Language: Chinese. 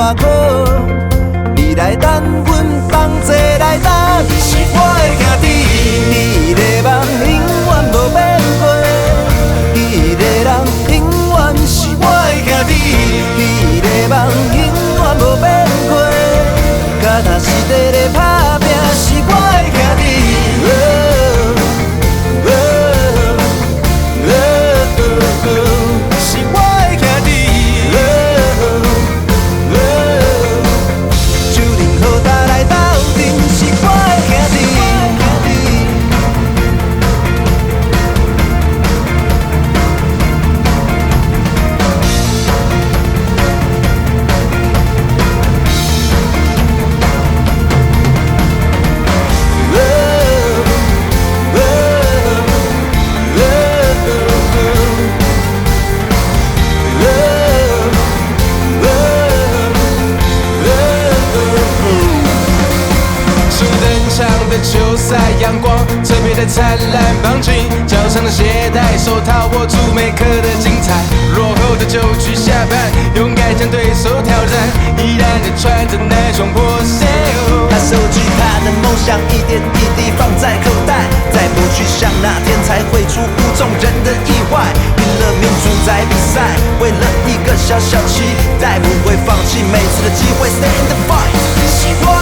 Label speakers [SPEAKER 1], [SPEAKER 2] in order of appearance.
[SPEAKER 1] 偌苦，未来等阮同齐来担。你是我的兄弟，彼个梦永远无变过，彼个人永远是我的兄弟，彼个梦永远无变过，脚踏实地在打拼是我的兄弟。
[SPEAKER 2] 球赛阳光特别的灿烂，绑紧脚上的鞋带，手套握住每一刻的精彩。落后的九局下半，勇敢向对手挑战，依然地穿着那双破鞋喔。
[SPEAKER 1] 他收集他的梦想一点一滴放在口袋，再不去想哪天才会出乎众人的意外。拼了命主宰比赛，为了一个小小期待，不会放弃每次的机会。Stand the fight， 是我